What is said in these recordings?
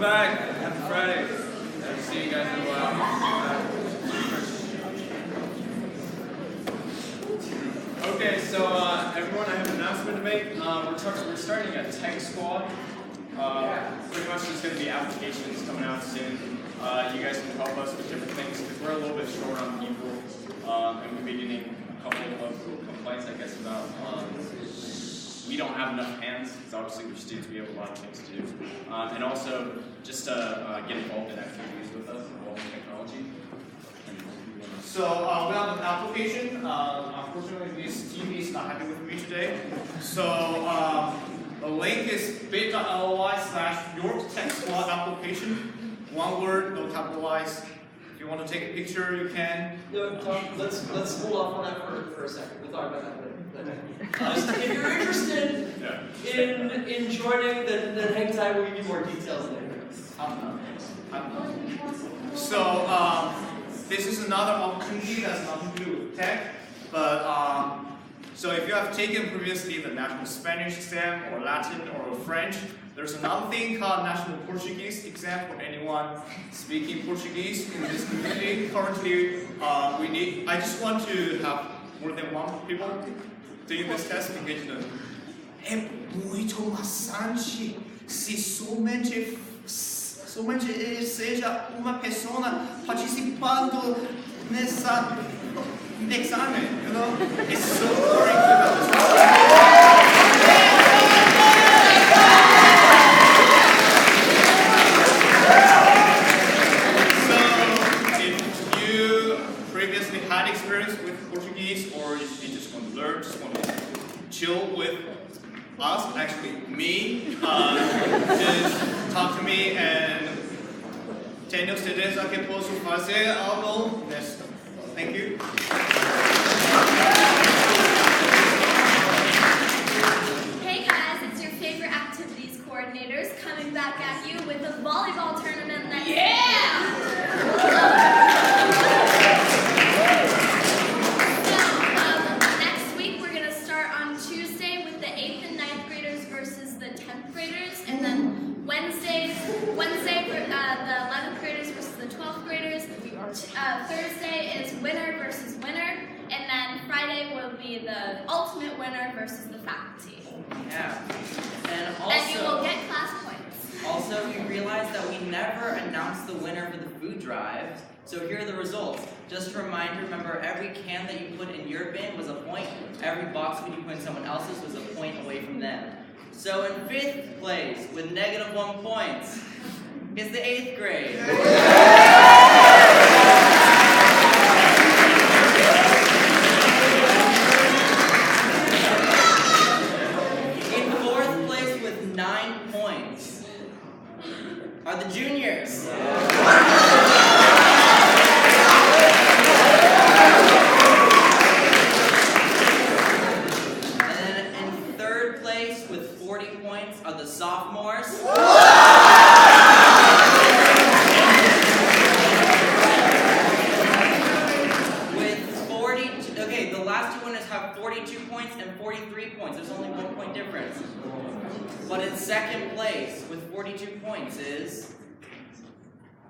back. Happy Friday. Nice to see you guys in a while. Okay, so everyone, I have an announcement to make. We're starting a tech squad. Pretty much there's going to be applications coming out soon. You guys can help us with different things because we're a little bit short on people, and we've been getting a couple of complaints, I guess, about we don't have enough hands, because obviously we're students, we have a lot of things to do. And also, just to get involved in activities with us, involved in technology. So we have an application. Unfortunately, this TV is not happy with me today. So the link is bit.ly/YorkTechSquad application. One word, no capitalized. If you want to take a picture, you can. No, Tom, let's hold off on that for a second. We'll talk about that later. If you're interested in joining, then hang tight. We'll give you more details later. So this is another opportunity that's nothing to do with tech, but so if you have taken previously the National Spanish exam or Latin or French, there's another thing called National Portuguese exam for anyone speaking Portuguese in this community. Currently, I just want to have more than one people doing this test because é muito maçante se somente seja uma pessoa participando nessa exame, you know? It's so boring to have this. So, if you previously had experience with Portuguese, or if you just want to learn, just want to chill with us, actually me, just talk to me and tenho certeza que posso fazer algo nisso. Thank you. Hey guys, it's your favorite activities coordinators coming back at you with the volleyball tournament next week. Next week we're going to start on Tuesday with the 8th and 9th graders versus the 10th graders, and then Wednesday for the 11th graders versus the 12th graders. Thursday is winner versus winner, and then Friday will be the ultimate winner versus the faculty. Yeah. And you will get class points. Also, we realized that we never announced the winner for the food drive. So here are the results. Just a reminder, remember every can that you put in your bin was a point. Every box when you put in someone else's was a point away from them. So in 5th place, with -1 points, is the 8th grade. In 4th place with 9 points are the juniors. And then in 3rd place with 40 points are the sophomores. The last two winners have 42 points and 43 points. There's only 1 point difference. But in 2nd place with 42 points is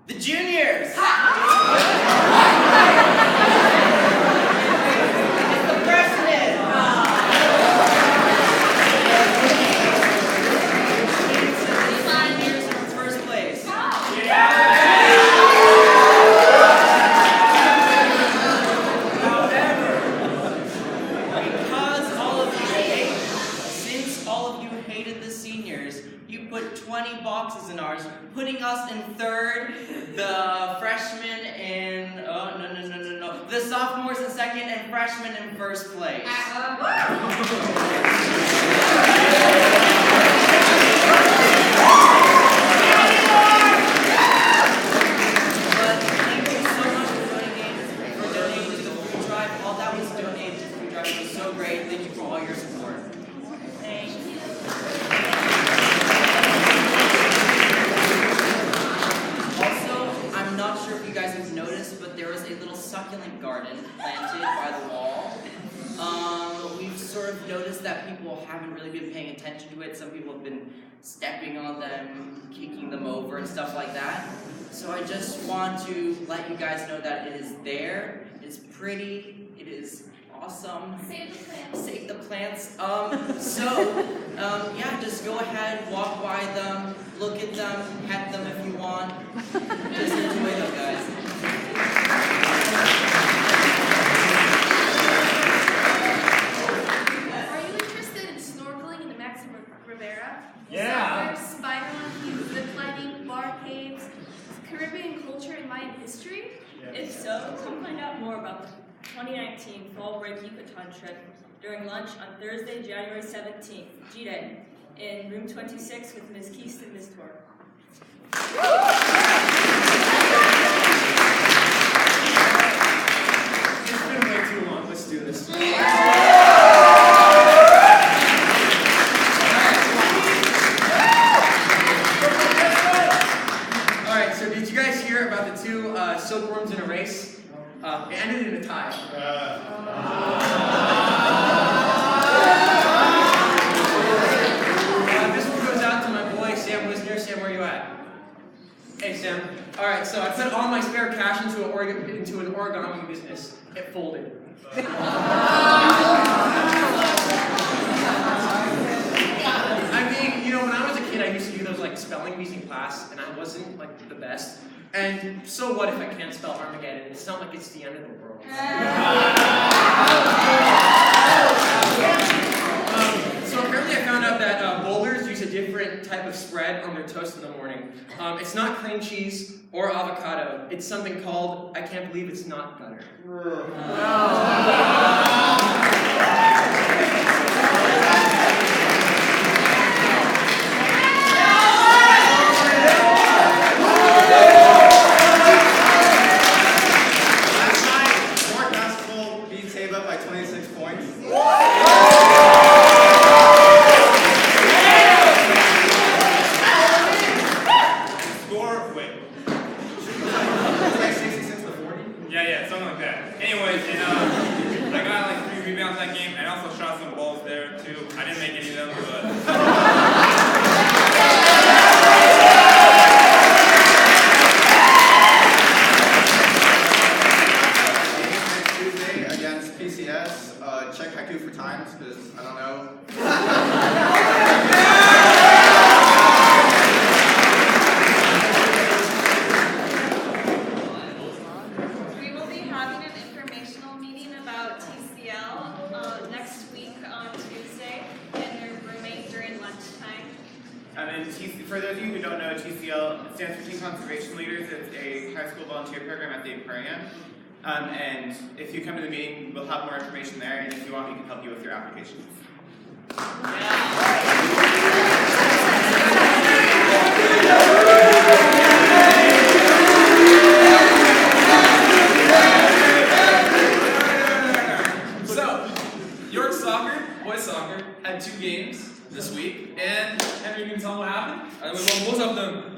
the juniors. It's the freshmen. The seniors are in 1st place. You put 20 boxes in ours, putting us in 3rd, the freshmen in, the sophomores in 2nd, and freshmen in 1st place. But thank you so much for donating to the food drive. All that was donated to the food drive. It was so great. Thank you for all your support. Thank you. I'm not sure if you guys have noticed, but there is a little succulent garden planted by the wall. We've sort of noticed that people people haven't really been paying attention to it. Some people have been stepping on them, kicking them over, and stuff like that. So I just want to let you guys know that it is there. It's pretty. It is awesome. Save the plants. Save the plants. Yeah, just go ahead, walk by them, look at them, pet them if you want. Just enjoy them, guys. Are you interested in snorkeling in the Maxim Rivera? Yeah. Surfers, spider monkeys, ziplining, bar caves, Caribbean culture, and Mayan history? If so, come find out more about the 2019 Fall Break Yucatan trip during lunch on Thursday, January 17th, G-Day, in room 26 with Ms. Keast and Ms. Torr. It's been way too long. Let's do this. Alright, so did you guys hear about the two silkworms in a race? It ended in a tie. This one goes out to my boy Sam Wisner. Sam, where you at? Hey Sam. Alright, so I put all my spare cash into an origami business. It folded. I mean, you know, when I was a kid, I used to do those like spelling bees in class, and I wasn't like the best. And so what if I can't spell Armageddon? It's not like it's the end of the world. So apparently I found out that bowlers use a different type of spread on their toast in the morning. It's not cream cheese or avocado. It's something called, I can't believe it's not butter. Last night, Mark Basketball beat Taba by 26 points. Score, wait. It's like 66 to 40. Yeah, something like that. Anyways, and I got like 3 rebounds that game, and I also shot some balls there too. I didn't make any of them, but. Next Tuesday against PCS. Check Haiku for times, because I don't know. We will be having an informational meeting about TCL next week on Tuesday in your roommate during lunchtime. And for those of you who don't know, TCL stands for Teen Conservation Leaders. It's a high school volunteer program at the aquarium. And if you come to the meeting, we'll have more information there. And if you want, we can help you with your applications. So, York Soccer, boys soccer, had 2 games this week, and Henry, can you tell them what happened? And we won both of them.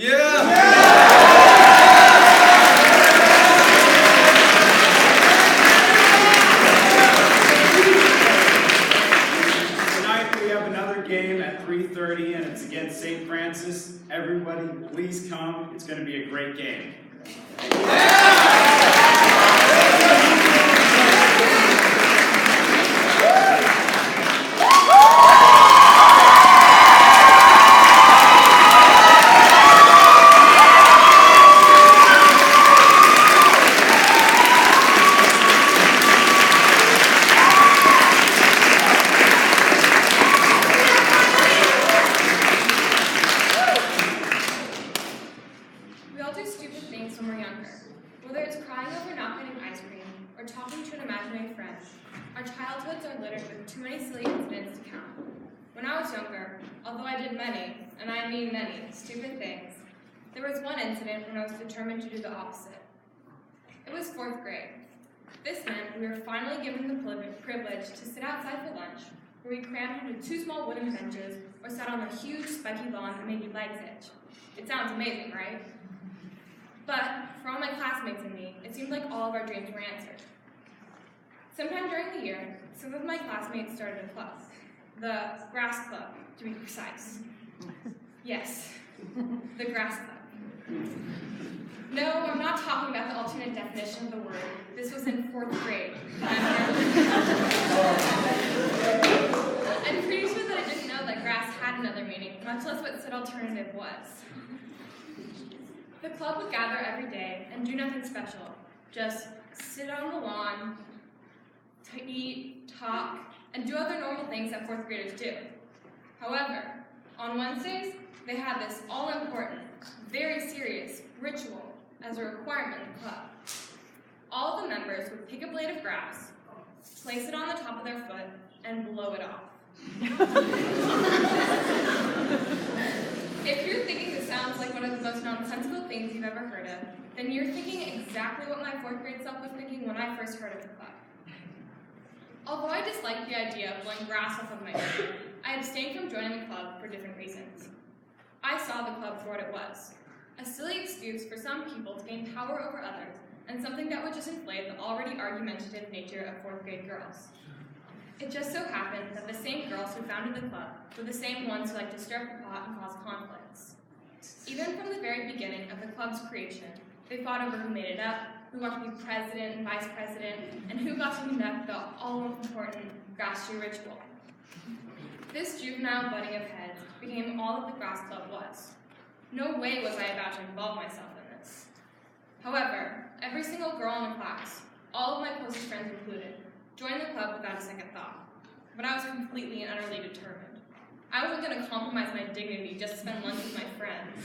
Tonight we have another game at 3:30 and it's against St. Francis. Everybody, please come. It's going to be a great game. We all do stupid things when we're younger. Whether it's crying over not getting ice cream or talking to an imaginary friend, our childhoods are littered with too many silly incidents to count. When I was younger, although I did many, and I mean many, stupid things, there was one incident when I was determined to do the opposite. It was 4th grade. This meant we were finally given the privilege to sit outside for lunch, where we crammed into 2 small wooden benches or sat on a huge spiky lawn that made your legs itch. It sounds amazing, right? But for all my classmates and me, it seemed like all of our dreams were answered. Sometime during the year, some of my classmates started a club. The grass club, to be precise. Yes, the grass club. No, I'm not talking about the alternate definition of the word. This was in 4th grade. I'm pretty sure that I didn't know that grass had another meaning, much less what said alternative was. The club would gather every day and do nothing special. Just sit on the lawn, to eat, talk, and do other normal things that 4th graders do. However, on Wednesdays, they had this all-important, very serious ritual as a requirement in the club. All of the members would pick a blade of grass, place it on the top of their foot, and blow it off. If you're thinking this sounds like one of the most nonsensical things you've ever heard of, then you're thinking exactly what my 4th grade self was thinking when I first heard of the club. Although I disliked the idea of blowing grass off of my foot, I abstained from joining the club for different reasons. I saw the club for what it was, a silly excuse for some people to gain power over others, and something that would just inflate the already argumentative nature of 4th grade girls. It just so happened that the same girls who founded the club were the same ones who liked to stir up the pot and cause conflicts. Even from the very beginning of the club's creation, they fought over who made it up, who got to be president and vice president, and who got to conduct the all-important grass shoe ritual. This juvenile butting of heads became all that the grass club was. No way was I about to involve myself in this. However, every single girl in the class, all of my closest friends included, joined the club without a second thought. But I was completely and utterly determined. I wasn't going to compromise my dignity just to spend lunch with my friends.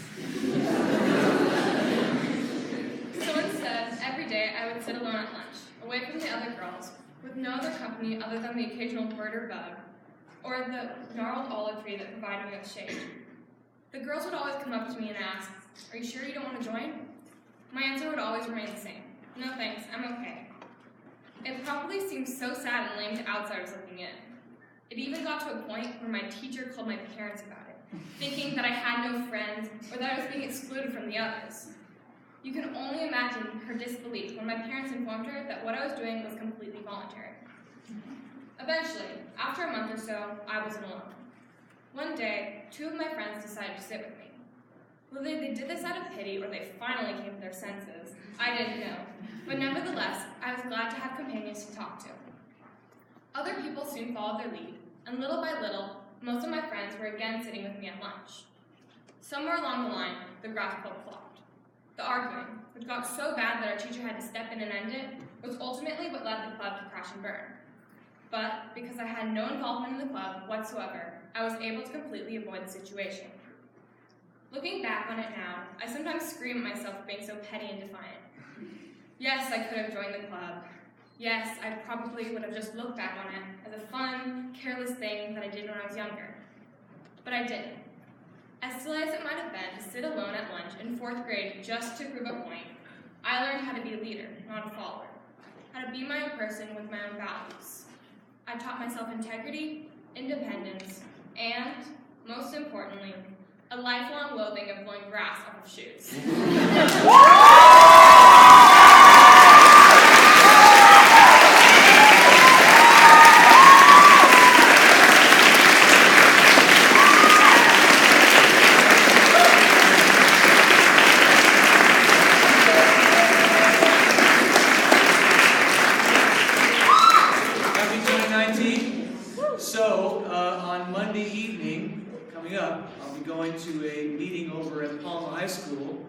So instead, every day I would sit alone at lunch, away from the other girls, with no other company other than the occasional bird or bug, or the gnarled olive tree that provided me with shade. The girls would always come up to me and ask, "Are you sure you don't want to join?" My answer would always remain the same. "No thanks, I'm okay." It probably seems so sad and lame to outsiders looking in. It even got to a point where my teacher called my parents about it, thinking that I had no friends or that I was being excluded from the others. You can only imagine her disbelief when my parents informed her that what I was doing was completely voluntary. Eventually, after a month or so, I was alone. One day, 2 of my friends decided to sit with me. Whether they did this out of pity or they finally came to their senses, I didn't know. But nevertheless, I was glad to have companions to talk to. Other people soon followed their lead, and little by little, most of my friends were again sitting with me at lunch. Somewhere along the line, the grass club flopped. The arguing, which got so bad that our teacher had to step in and end it, was ultimately what led the club to crash and burn. But because I had no involvement in the club whatsoever, I was able to completely avoid the situation. Looking back on it now, I sometimes scream at myself for being so petty and defiant. Yes, I could have joined the club. Yes, I probably would have just looked back on it as a fun, careless thing that I did when I was younger. But I didn't. As silly as it might have been to sit alone at lunch in 4th grade just to prove a point, I learned how to be a leader, not a follower. How to be my own person with my own values. I taught myself integrity, independence, and, most importantly, a lifelong loathing of blowing grass off of shoes. Happy 2019. So, on Monday evening, coming up, I'll be going to a meeting over at Palma High School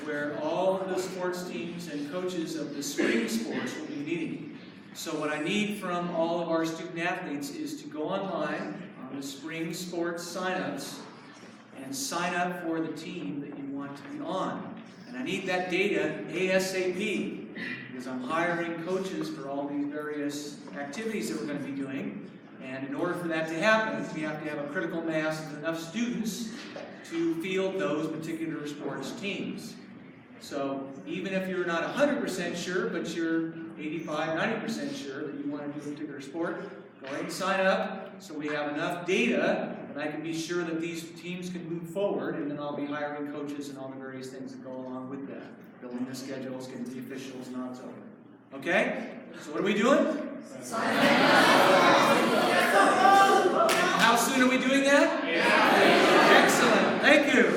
where all of the sports teams and coaches of the spring sports will be meeting. So what I need from all of our student athletes is to go online on the spring sports signups and sign up for the team that you want to be on. And I need that data ASAP because I'm hiring coaches for all these various activities that we're going to be doing. And in order for that to happen, we have to have a critical mass of enough students to field those particular sports teams. So even if you're not 100% sure, but you're 85, 90% sure that you want to do a particular sport, go ahead and sign up so we have enough data and I can be sure that these teams can move forward, and then I'll be hiring coaches and all the various things that go along with that. Building the schedules, getting the officials, and all so. Okay? So what are we doing? How soon are we doing that? Excellent. Thank you.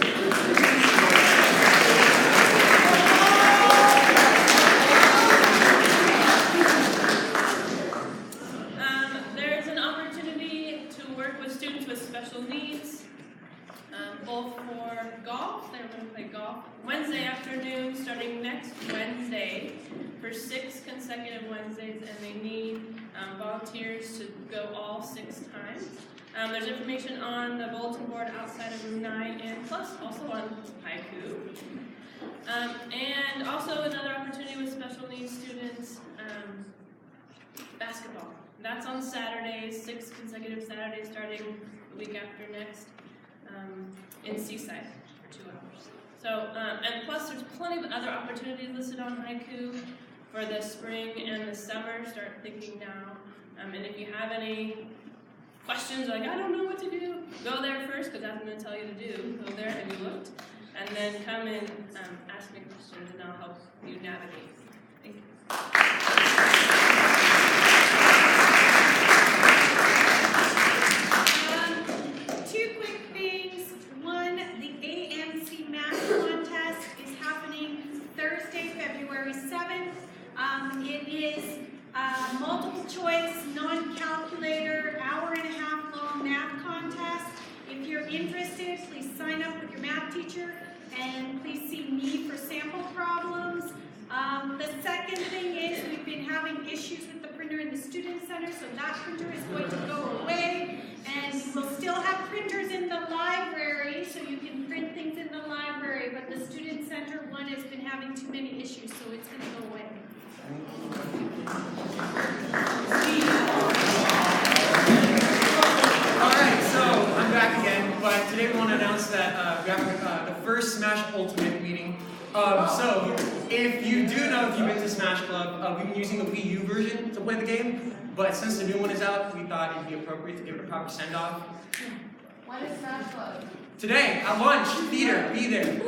There's an opportunity to work with students with special needs, both for golf. They're going to play golf Wednesday afternoon, starting next Wednesday, for 6 consecutive Wednesdays, and they need volunteers to go all 6 times. There's information on the bulletin board outside of room 9, and plus also on Haiku. And also another opportunity with special needs students, basketball. That's on Saturdays, 6 consecutive Saturdays starting the week after next, in Seaside for 2 hours. So, and plus there's plenty of other opportunities listed on Haiku for the spring and the summer. Start thinking now. And if you have any questions, like I don't know what to do, go there first, because that's what I'm going to tell you to do. Go there, have you looked? And then come and ask me questions, and I'll help you navigate. Thank you. 2 quick things. One, the AMC Math Contest is happening Thursday, February 7th. It is a multiple choice, non-calculator, hour-and-a-half long math contest. If you're interested, please sign up with your math teacher, and please see me for sample problems. The second thing is we've been having issues with the printer in the Student Center, so that printer is going to go away. And we'll still have printers in the library, so you can print things in the library, but the Student Center one has been having too many issues, so it's going to go away. Alright, so I'm back again, but today we want to announce that we have the first Smash Ultimate meeting. So, if you do know, if you've been to Smash Club, we've been using the Wii U version to play the game, but since the new one is out, we thought it'd be appropriate to give it a proper send-off. When is Smash Club? Today, at lunch, theater, be there.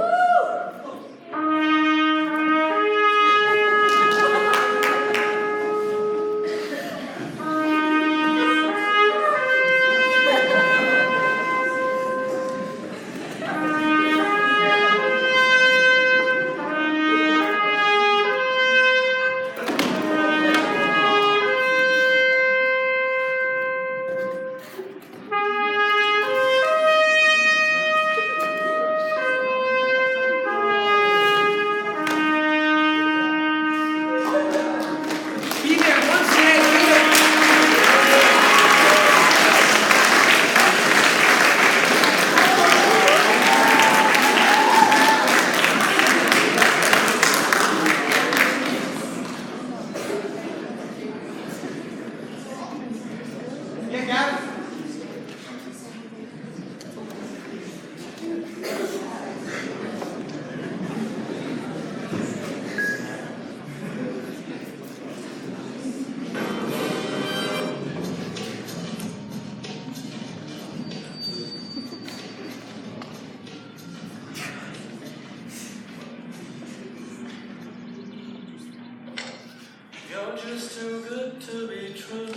You're just too good to be true.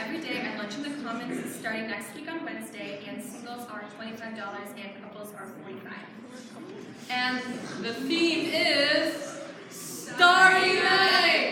every day at Lunch in the Commons starting next week on Wednesday, and singles are $25 and couples are $45. And the theme is Starry Night!